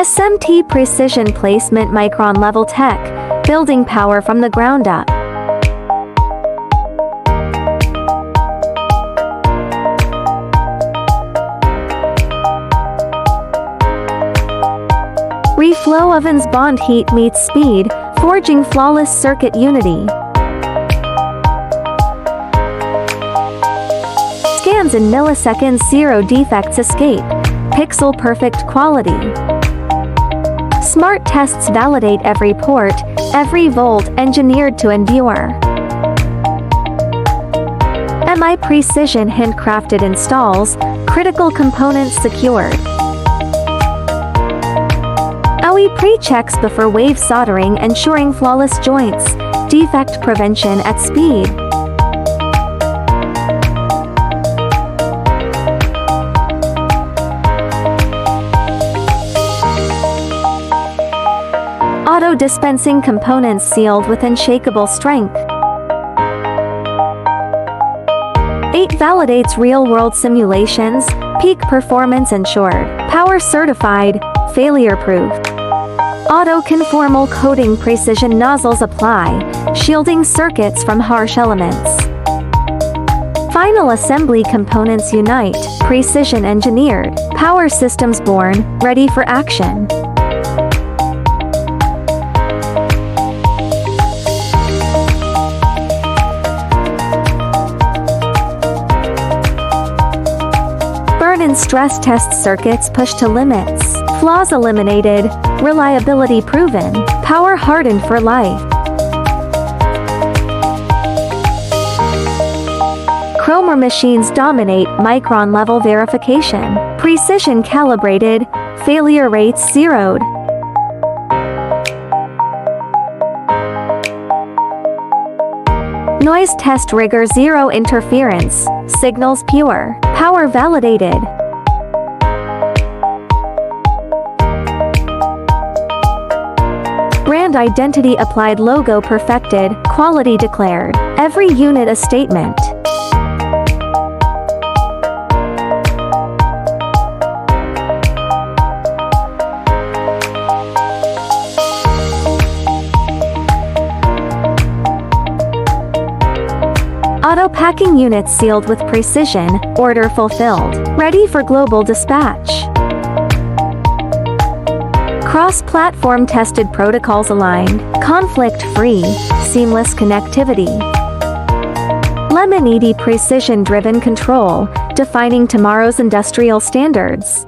SMT Precision Placement Micron Level Tech, building power from the ground up. Reflow ovens bond heat meets speed, forging flawless circuit unity. Scans in milliseconds, zero defects escape. Pixel perfect quality. Smart tests validate every port, every volt, engineered to endure. MI Precision handcrafted installs, critical components secured. OE pre-checks before wave soldering, ensuring flawless joints, defect prevention at speed. Auto-dispensing components sealed with unshakable strength. 8 validates real-world simulations, peak performance ensured, power certified, failure-proof. Auto-conformal coating precision nozzles apply, shielding circuits from harsh elements. Final assembly components unite, precision engineered, power systems born, ready for action. Burn-in stress test circuits pushed to limits, flaws eliminated, reliability proven, power hardened for life. Chromer machines dominate micron level verification, precision calibrated, failure rates zeroed. Noise test rigor, zero interference, signals pure, power validated. Brand identity applied, logo perfected, quality declared, every unit a statement. Auto-packing units sealed with precision, order fulfilled, ready for global dispatch. Cross-platform tested, protocols aligned, conflict-free, seamless connectivity. Lemon ED precision-driven control, defining tomorrow's industrial standards.